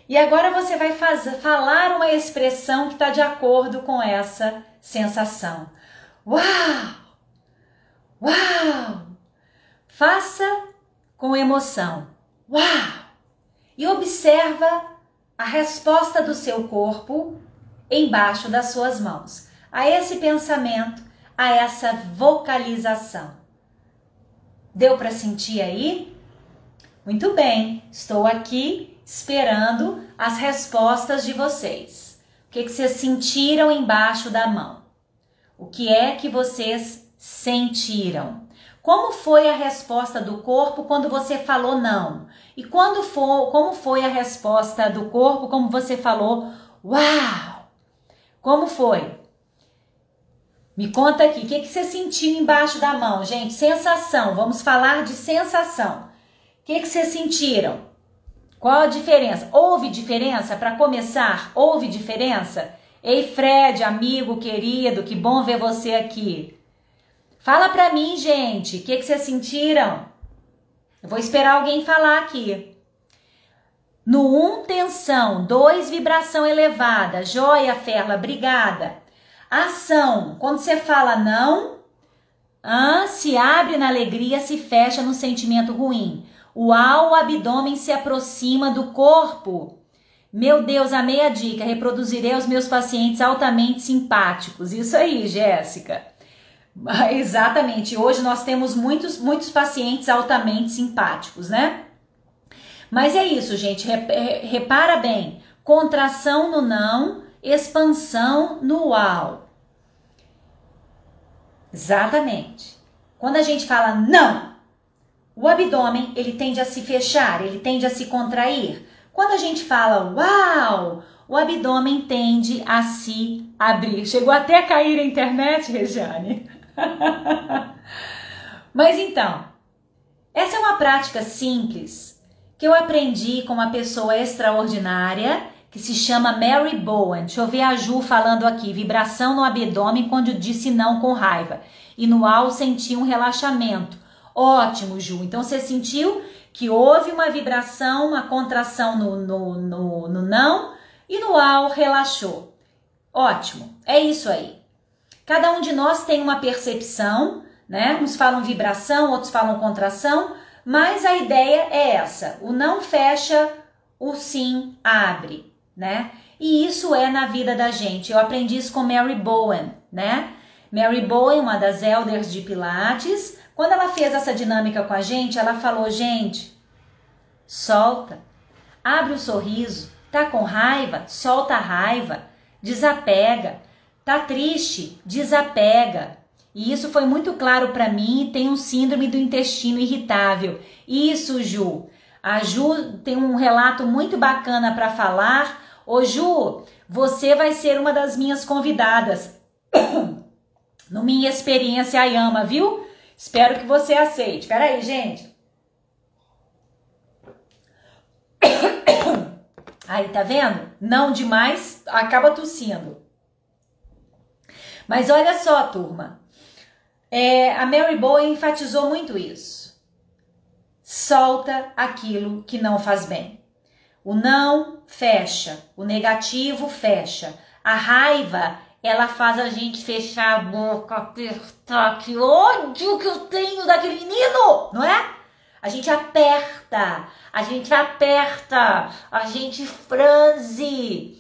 E agora você vai falar uma expressão que está de acordo com essa sensação. Uau! Uau! Faça com emoção. Uau! E observa a resposta do seu corpo embaixo das suas mãos. A esse pensamento, a essa vocalização. Deu para sentir aí? Muito bem, estou aqui esperando as respostas de vocês. O que vocês sentiram embaixo da mão? O que é que vocês sentiram? Como foi a resposta do corpo quando você falou não? E como foi a resposta do corpo como você falou uau? Como foi? Me conta aqui, o que você sentiu embaixo da mão, gente? Sensação, vamos falar de sensação. O que vocês sentiram? Qual a diferença? Houve diferença? Para começar, houve diferença? Ei, Fred, amigo querido, que bom ver você aqui. Fala pra mim, gente, o que vocês sentiram? Eu vou esperar alguém falar aqui. No 1, tensão. 2, vibração elevada. Joia, Ferla, obrigada. Ação. Quando você fala não, se abre na alegria, se fecha no sentimento ruim. O abdômen se aproxima do corpo. Meu Deus, amei a dica. Reproduzirei os meus pacientes altamente simpáticos. Isso aí, Jéssica. Exatamente. Hoje nós temos muitos pacientes altamente simpáticos, né? Mas é isso, gente. Repara bem. Contração no não, expansão no uau. Exatamente. Quando a gente fala não, o abdômen, ele tende a se fechar, ele tende a se contrair. Quando a gente fala uau, o abdômen tende a se abrir. Chegou até a cair a internet, Regiane. Mas então, essa é uma prática simples que eu aprendi com uma pessoa extraordinária que se chama Mary Bowen. Deixa eu ver a Ju falando aqui. Vibração no abdômen quando disse não com raiva. E no ao senti um relaxamento. Ótimo, Ju. Então você sentiu que houve uma vibração, uma contração no não e no ao relaxou. Ótimo. É isso aí. Cada um de nós tem uma percepção, né? Uns falam vibração, outros falam contração, mas a ideia é essa. O não fecha, o sim abre, né? E isso é na vida da gente. Eu aprendi isso com Mary Bowen, né? Mary Bowen, uma das elders de Pilates, quando ela fez essa dinâmica com a gente, ela falou, gente, solta, abre o sorriso, tá com raiva, solta a raiva, desapega. Tá triste? Desapega. E isso foi muito claro para mim. Tem um síndrome do intestino irritável. Isso, Ju. A Ju tem um relato muito bacana para falar. Ô, Ju, você vai ser uma das minhas convidadas no Minha Experiência Ayama, viu? Espero que você aceite. Espera aí, gente. Aí, tá vendo? Não demais, acaba tossindo. Mas olha só, turma. A Mary Bowen enfatizou muito isso. Solta aquilo que não faz bem. O não fecha, o negativo fecha. A raiva, ela faz a gente fechar a boca, apertar. Que ódio que eu tenho daquele menino, não é? A gente aperta, a gente franze.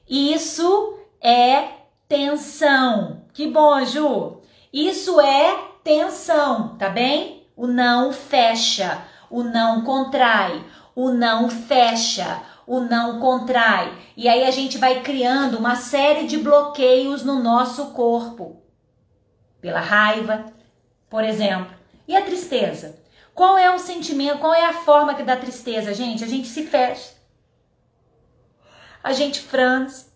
Isso é tensão. Que bom, Ju. Isso é tensão, tá bem? O não fecha, o não contrai, o não fecha, o não contrai. E aí a gente vai criando uma série de bloqueios no nosso corpo. Pela raiva, por exemplo. E a tristeza? Qual é o sentimento, qual é a forma da tristeza, gente? A gente se fecha. A gente franze.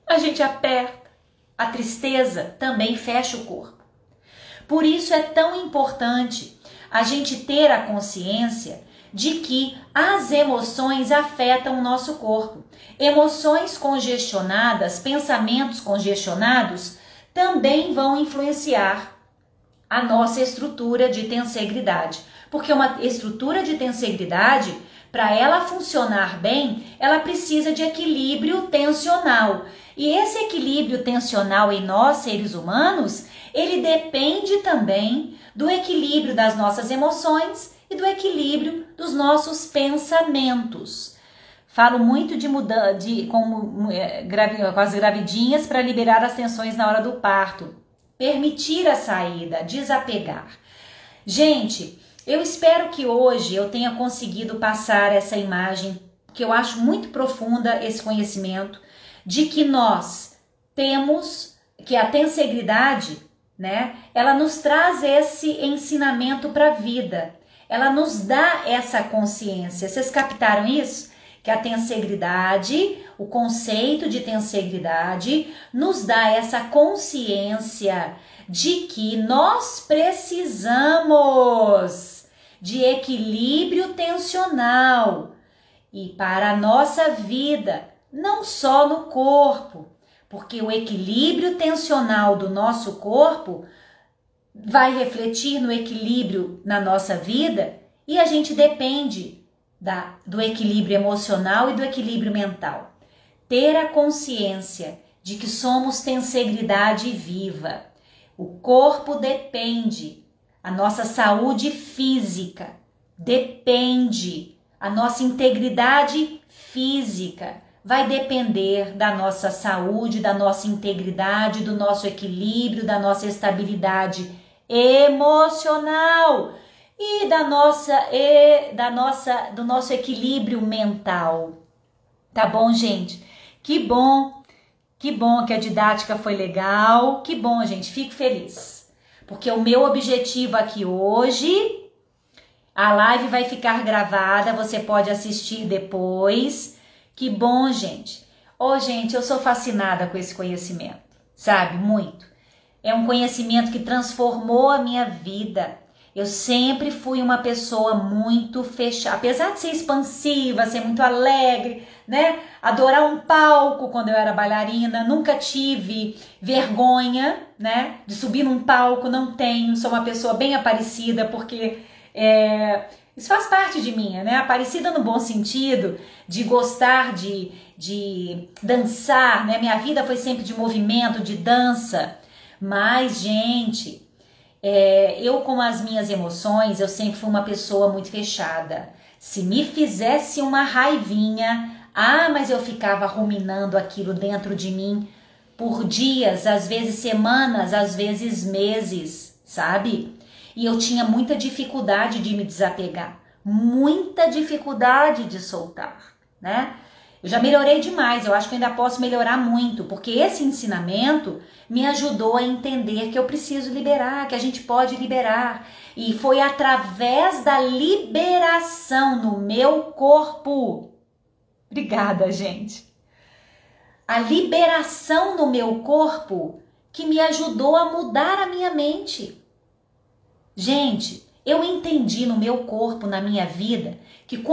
A gente aperta. A tristeza também fecha o corpo. Por isso é tão importante a gente ter a consciência de que as emoções afetam o nosso corpo. Emoções congestionadas, pensamentos congestionados também vão influenciar a nossa estrutura de tensegridade. Porque uma estrutura de tensegridade, para ela funcionar bem, ela precisa de equilíbrio tensional. E esse equilíbrio tensional em nós, seres humanos, ele depende também do equilíbrio das nossas emoções e do equilíbrio dos nossos pensamentos. Falo muito com as gravidinhas para liberar as tensões na hora do parto. Permitir a saída, desapegar. Gente, eu espero que hoje eu tenha conseguido passar essa imagem, que eu acho muito profunda, esse conhecimento, de que nós temos, que a tensegridade, né, ela nos traz esse ensinamento para a vida. Ela nos dá essa consciência. Vocês captaram isso? Que a tensegridade, o conceito de tensegridade, nos dá essa consciência de que nós precisamos de equilíbrio tensional e para a nossa vida, não só no corpo, porque o equilíbrio tensional do nosso corpo vai refletir no equilíbrio na nossa vida e a gente depende do equilíbrio emocional e do equilíbrio mental. Ter a consciência de que somos tensegridade viva. O corpo depende, a nossa saúde física depende, a nossa integridade física vai depender da nossa saúde, da nossa integridade, do nosso equilíbrio, da nossa estabilidade emocional e do nosso equilíbrio mental. Tá bom, gente? Que bom que a didática foi legal. Que bom, gente, fico feliz. Porque o meu objetivo aqui hoje, a live vai ficar gravada, você pode assistir depois. Que bom, gente. Gente, eu sou fascinada com esse conhecimento, sabe? Muito. É um conhecimento que transformou a minha vida. Eu sempre fui uma pessoa muito fechada, apesar de ser expansiva, ser muito alegre, né? Adorar um palco quando eu era bailarina, nunca tive vergonha, né? De subir num palco, não tenho. Sou uma pessoa bem aparecida, porque isso faz parte de mim, né? Aparecida no bom sentido, de gostar de dançar, né? Minha vida foi sempre de movimento, de dança. Mas, gente, eu com as minhas emoções, eu sempre fui uma pessoa muito fechada. Se me fizesse uma raivinha, mas eu ficava ruminando aquilo dentro de mim por dias, às vezes semanas, às vezes meses, sabe? E eu tinha muita dificuldade de me desapegar, muita dificuldade de soltar, né? Eu já melhorei demais, eu acho que eu ainda posso melhorar muito, porque esse ensinamento me ajudou a entender que eu preciso liberar, que a gente pode liberar. E foi através da liberação no meu corpo. Obrigada, gente. A liberação no meu corpo que me ajudou a mudar a minha mente. Gente, eu entendi no meu corpo, na minha vida, que o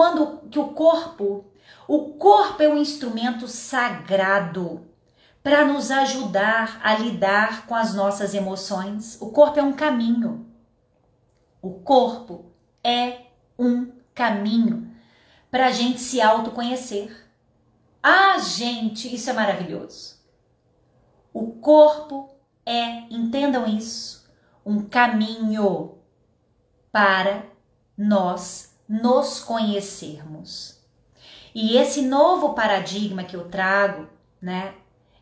corpo é um instrumento sagrado para nos ajudar a lidar com as nossas emoções. O corpo é um caminho. O corpo é um caminho para a gente se autoconhecer. Ah, gente, isso é maravilhoso. O corpo é, entendam isso, um caminho para nós nos conhecermos. E esse novo paradigma que eu trago, né,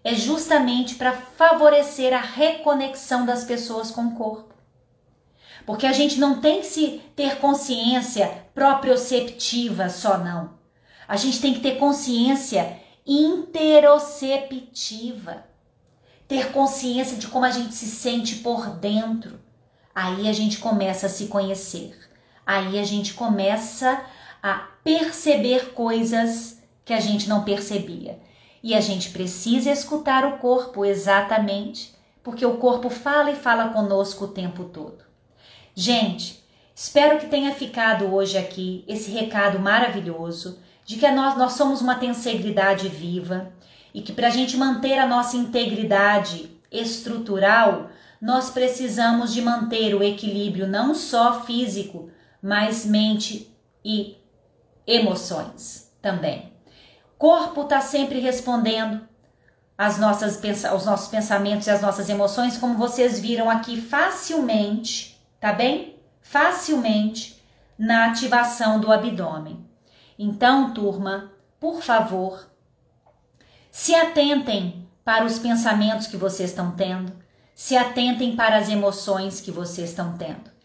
é justamente para favorecer a reconexão das pessoas com o corpo. Porque a gente não tem que ter consciência proprioceptiva só, não. A gente tem que ter consciência interoceptiva. Ter consciência de como a gente se sente por dentro. Aí a gente começa a se conhecer. Aí a gente começa a perceber coisas que a gente não percebia. E a gente precisa escutar o corpo exatamente, porque o corpo fala e fala conosco o tempo todo. Gente, espero que tenha ficado hoje aqui esse recado maravilhoso de que nós somos uma tensegridade viva e que para a gente manter a nossa integridade estrutural, nós precisamos de manter o equilíbrio não só físico, mas mente e emoções também. O corpo está sempre respondendo aos nossos pensamentos e às nossas emoções, como vocês viram aqui facilmente, tá bem? Facilmente na ativação do abdômen. Então, turma, por favor, se atentem para os pensamentos que vocês estão tendo, se atentem para as emoções que vocês estão tendo.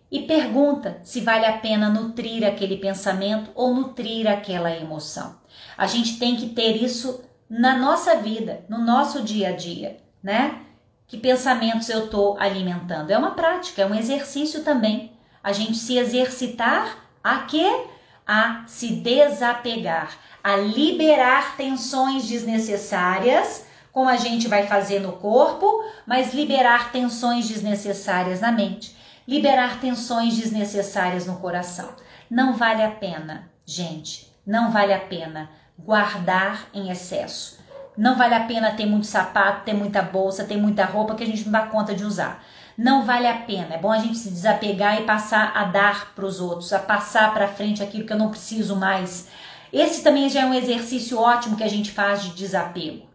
E pergunta se vale a pena nutrir aquele pensamento ou nutrir aquela emoção. A gente tem que ter isso na nossa vida, no nosso dia a dia, né? Que pensamentos eu estou alimentando? É uma prática, é um exercício também. A gente se exercitar a quê? A se desapegar, a liberar tensões desnecessárias, como a gente vai fazer no corpo, mas liberar tensões desnecessárias na mente, liberar tensões desnecessárias no coração. Não vale a pena, gente, não vale a pena guardar em excesso. Não vale a pena ter muito sapato, ter muita bolsa, ter muita roupa que a gente não dá conta de usar. Não vale a pena. É bom a gente se desapegar e passar a dar para os outros, a passar para frente aquilo que eu não preciso mais. Esse também já é um exercício ótimo que a gente faz de desapego.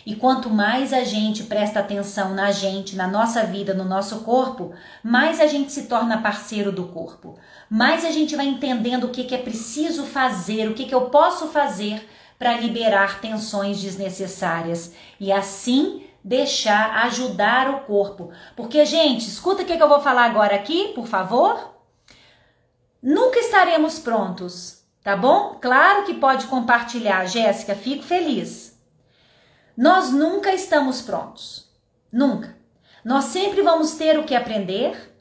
E quanto mais a gente presta atenção na gente, na nossa vida, no nosso corpo, mais a gente se torna parceiro do corpo. Mais a gente vai entendendo o que é preciso fazer, o que eu posso fazer para liberar tensões desnecessárias. E assim ajudar o corpo. Porque, gente, escuta o que eu vou falar agora aqui, por favor. Nunca estaremos prontos, tá bom? Claro que pode compartilhar, Jéssica, fico feliz. Nós nunca estamos prontos, nunca. Nós sempre vamos ter o que aprender,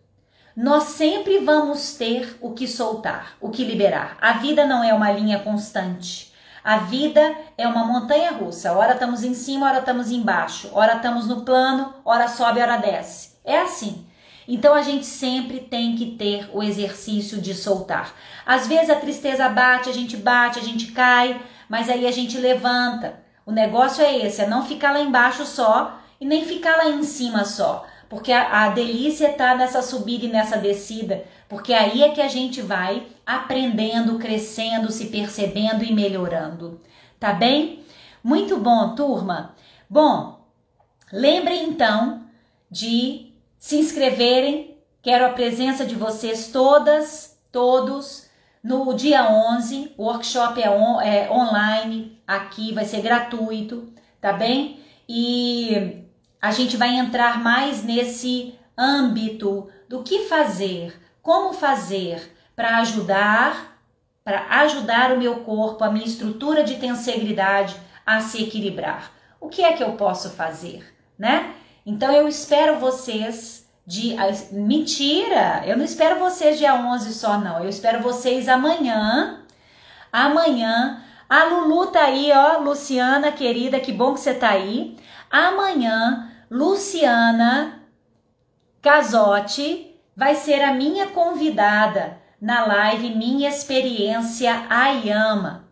nós sempre vamos ter o que soltar, o que liberar. A vida não é uma linha constante. A vida é uma montanha russa. Ora estamos em cima, ora estamos embaixo. Ora estamos no plano, ora sobe, ora desce. É assim. Então a gente sempre tem que ter o exercício de soltar. Às vezes a tristeza bate, a gente cai, mas aí a gente levanta. O negócio é esse, é não ficar lá embaixo só e nem ficar lá em cima só. Porque a delícia está nessa subida e nessa descida. Porque aí é que a gente vai aprendendo, crescendo, se percebendo e melhorando. Tá bem? Muito bom, turma. Bom, lembrem então de se inscreverem. Quero a presença de vocês todos, no dia 11. O workshop é online, aqui vai ser gratuito, tá bem? E a gente vai entrar mais nesse âmbito do que fazer, como fazer para ajudar o meu corpo, a minha estrutura de tensegridade a se equilibrar. O que é que eu posso fazer, né? Então eu espero vocês Mentira! Eu não espero vocês dia 11 só, não. Eu espero vocês amanhã. Amanhã. A Lulu tá aí, ó. Luciana, querida, que bom que você tá aí. Amanhã Luciana Casotti vai ser a minha convidada na live Minha Experiência Ayama.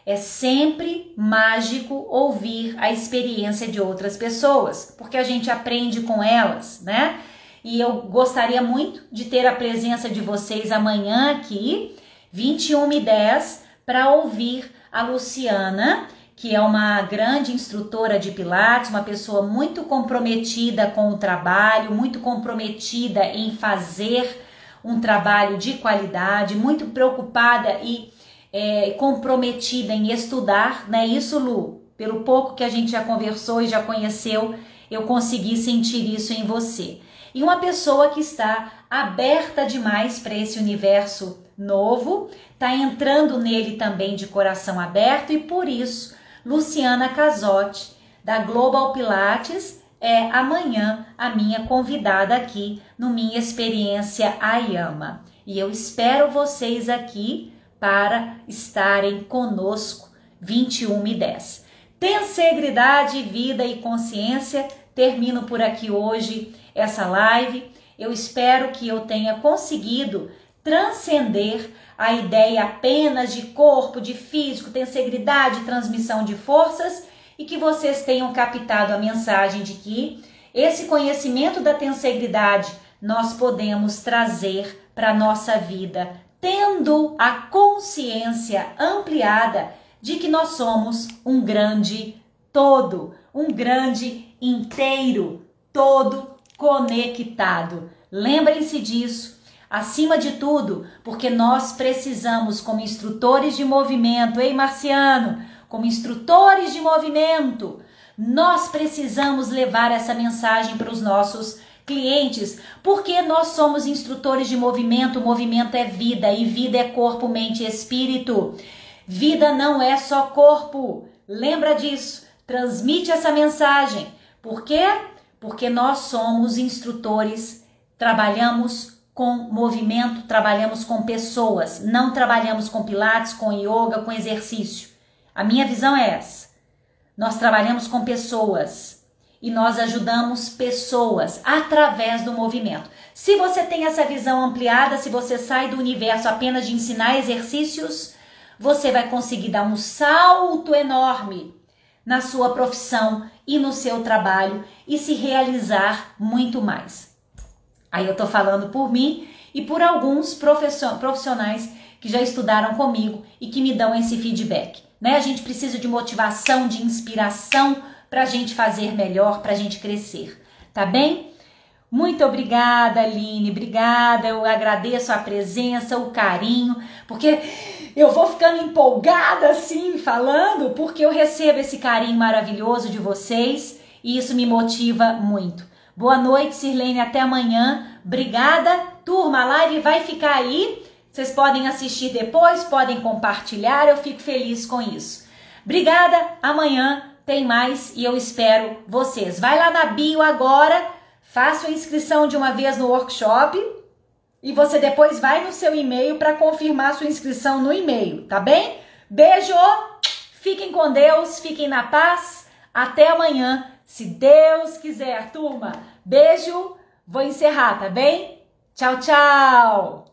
É sempre mágico ouvir a experiência de outras pessoas, porque a gente aprende com elas, né? E eu gostaria muito de ter a presença de vocês amanhã aqui, 21h10, para ouvir a Luciana, que é uma grande instrutora de Pilates, uma pessoa muito comprometida com o trabalho, muito comprometida em fazer um trabalho de qualidade, muito preocupada e comprometida em estudar, não é isso, Lu? Pelo pouco que a gente já conversou e já conheceu, eu consegui sentir isso em você. E uma pessoa que está aberta demais para esse universo novo, está entrando nele também de coração aberto, e por isso Luciana Casotti, da Global Pilates, é amanhã a minha convidada aqui no Minha Experiência Ayama. E eu espero vocês aqui para estarem conosco 21h10. Tensegridade, vida e consciência. Termino por aqui hoje essa live. Eu espero que eu tenha conseguido transcender a ideia apenas de corpo, de físico, tensegridade, transmissão de forças, e que vocês tenham captado a mensagem de que esse conhecimento da tensegridade nós podemos trazer para a nossa vida, tendo a consciência ampliada de que nós somos um grande todo, um grande inteiro, todo conectado. Lembrem-se disso, acima de tudo, porque nós precisamos, como instrutores de movimento, ei Marciano, como instrutores de movimento, nós precisamos levar essa mensagem para os nossos clientes, porque nós somos instrutores de movimento. O movimento é vida, e vida é corpo, mente e espírito. Vida não é só corpo, lembra disso, transmite essa mensagem. Por quê? Porque nós somos instrutores, trabalhamos com movimento, trabalhamos com pessoas, não trabalhamos com pilates, com yoga, com exercício. A minha visão é essa. Nós trabalhamos com pessoas e nós ajudamos pessoas através do movimento. Se você tem essa visão ampliada, se você sai do universo apenas de ensinar exercícios, você vai conseguir dar um salto enorme na sua profissão e no seu trabalho e se realizar muito mais. Aí eu tô falando por mim e por alguns profissionais que já estudaram comigo e que me dão esse feedback. Né? A gente precisa de motivação, de inspiração para a gente fazer melhor, para a gente crescer, tá bem? Muito obrigada, Aline, obrigada, eu agradeço a presença, o carinho, porque eu vou ficando empolgada assim, falando, porque eu recebo esse carinho maravilhoso de vocês e isso me motiva muito. Boa noite, Sirlene, até amanhã, obrigada, turma, a live vai ficar aí. Vocês podem assistir depois, podem compartilhar, eu fico feliz com isso. Obrigada, amanhã tem mais e eu espero vocês. Vai lá na bio agora, faça a inscrição de uma vez no workshop e você depois vai no seu e-mail para confirmar sua inscrição no e-mail, tá bem? Beijo, fiquem com Deus, fiquem na paz, até amanhã, se Deus quiser, turma. Beijo, vou encerrar, tá bem? Tchau, tchau!